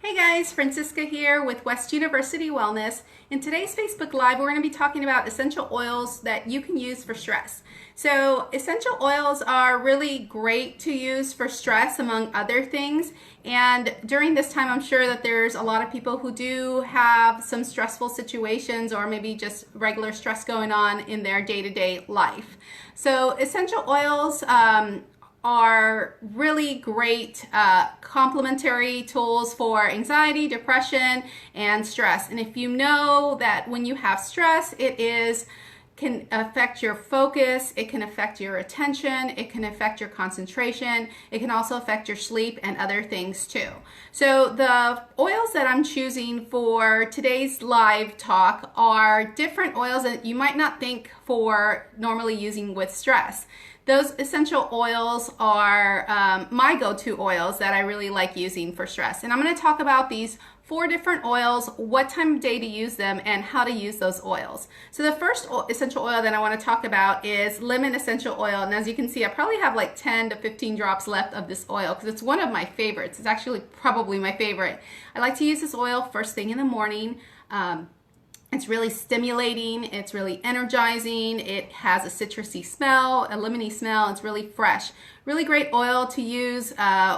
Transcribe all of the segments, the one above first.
Hey guys, Francisca here with West University Wellness. In today's Facebook Live, we're going to be talking about essential oils that you can use for stress. So essential oils are really great to use for stress, among other things. And during this time, I'm sure that there's a lot of people who do have some stressful situations or maybe just regular stress going on in their day-to-day life. So essential oils, are really great complementary tools for anxiety, depression, and stress. And if you know that when you have stress, can affect your focus, it can affect your attention, it can affect your concentration, it can also affect your sleep and other things too. So the oils that I'm choosing for today's live talk are different oils that you might not think for normally using with stress. Those essential oils are my go-to oils that I really like using for stress. And I'm going to talk about these 4 different oils, what time of day to use them, and how to use those oils. So the first essential oil that I want to talk about is lemon essential oil. And as you can see, I probably have like 10 to 15 drops left of this oil because it's one of my favorites. It's actually probably my favorite. I like to use this oil first thing in the morning. It's really stimulating, it's really energizing, it has a citrusy smell, a lemony smell, it's really fresh. Really great oil to use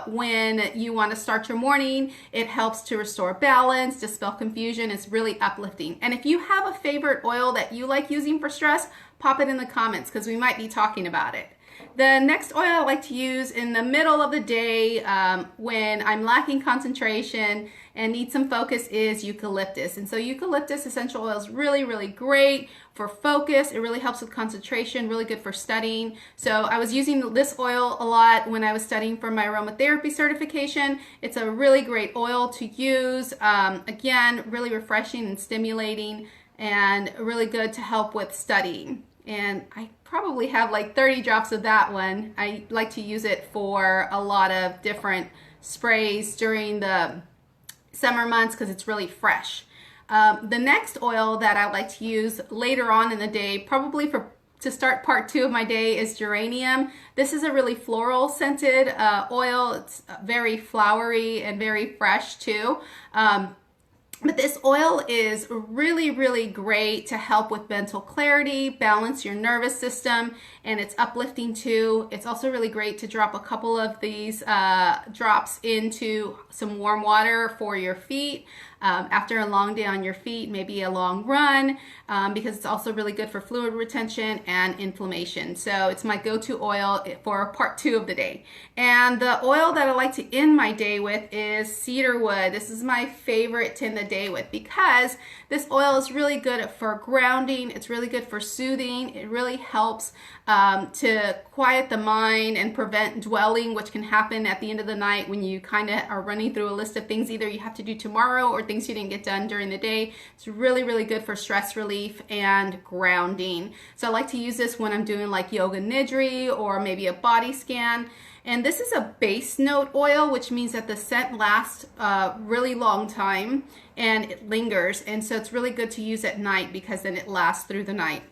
when you want to start your morning. It helps to restore balance, dispel confusion, it's really uplifting. And if you have a favorite oil that you like using for stress, pop it in the comments because we might be talking about it. The next oil I like to use in the middle of the day when I'm lacking concentration and need some focus is eucalyptus. And so eucalyptus essential oil is really, really great for focus. It really helps with concentration, really good for studying. So I was using this oil a lot when I was studying for my aromatherapy certification. It's a really great oil to use. Again, really refreshing and stimulating and really good to help with studying. And I probably have like 30 drops of that one. I like to use it for a lot of different sprays during the summer months because it's really fresh. The next oil that I like to use later on in the day, probably to start part 2 of my day, is geranium. This is a really floral scented oil. It's very flowery and very fresh too. But this oil is really, really great to help with mental clarity, balance your nervous system, and it's uplifting too. It's also really great to drop a couple of these drops into some warm water for your feet after a long day on your feet, maybe a long run, because it's also really good for fluid retention and inflammation. So it's my go-to oil for part 2 of the day. And the oil that I like to end my day with is cedar wood. This is my favorite to end the day with because this oil is really good for grounding. It's really good for soothing. It really helps to quiet the mind and prevent dwelling, which can happen at the end of the night when you kind of are running through a list of things either you have to do tomorrow or things you didn't get done during the day. It's really, really good for stress relief and grounding. So I like to use this when I'm doing like yoga nidra or maybe a body scan. And this is a base note oil, which means that the scent lasts a really long time and it lingers. And so it's really good to use at night because then it lasts through the night.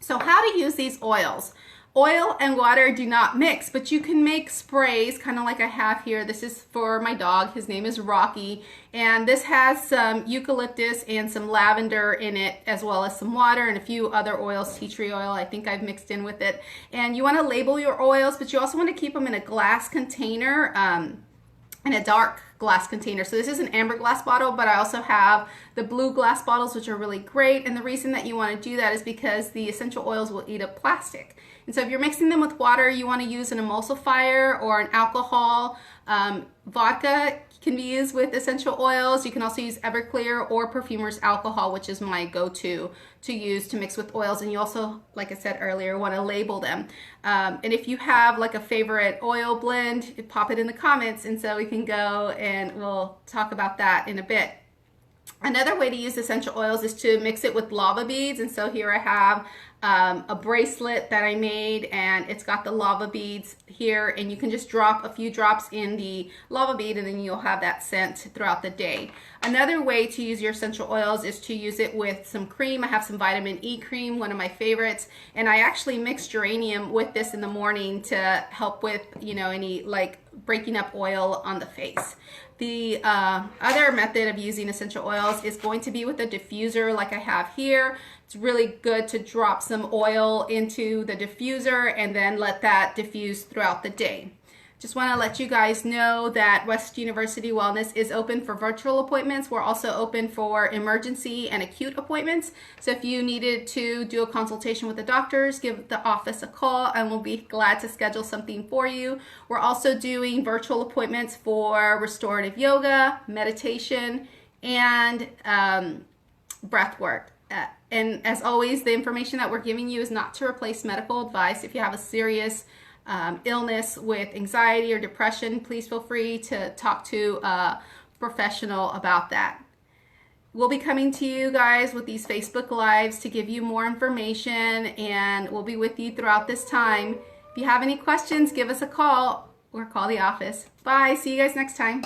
So how to use these oils. Oil and water do not mix, but you can make sprays, kind of like I have here. This is for my dog. His name is Rocky. And this has some eucalyptus and some lavender in it, as well as some water and a few other oils, tea tree oil I think I've mixed in with it. And you want to label your oils, but you also want to keep them in a glass container, in a dark glass container. So this is an amber glass bottle, but I also have the blue glass bottles, which are really great. And the reason that you want to do that is because the essential oils will eat up plastic. And so if you're mixing them with water, you want to use an emulsifier or an alcohol. Vodka can be used with essential oils. You can also use Everclear or Perfumer's alcohol, which is my go-to to use to mix with oils. And you also, like I said earlier, want to label them. And if you have like a favorite oil blend, pop it in the comments and so we can go and we'll talk about that in a bit. Another way to use essential oils is to mix it with lava beads. And so here I have a bracelet that I made and it's got the lava beads here, and you can just drop a few drops in the lava bead and then you'll have that scent throughout the day. Another way to use your essential oils is to use it with some cream. I have some vitamin E cream, one of my favorites, and I actually mix geranium with this in the morning to help with, you know, any like breaking up oil on the face. The other method of using essential oils is going to be with a diffuser like I have here. It's really good to drop some oil into the diffuser and then let that diffuse throughout the day. Just want to let you guys know that West University Wellness is open for virtual appointments. We're also open for emergency and acute appointments. So if you needed to do a consultation with the doctors, give the office a call and we'll be glad to schedule something for you. We're also doing virtual appointments for restorative yoga, meditation, and breath work. And as always, the information that we're giving you is not to replace medical advice. If you have a serious illness with anxiety or depression, please feel free to talk to a professional about that. We'll be coming to you guys with these Facebook Lives to give you more information, and we'll be with you throughout this time. If you have any questions, give us a call or call the office. Bye. See you guys next time.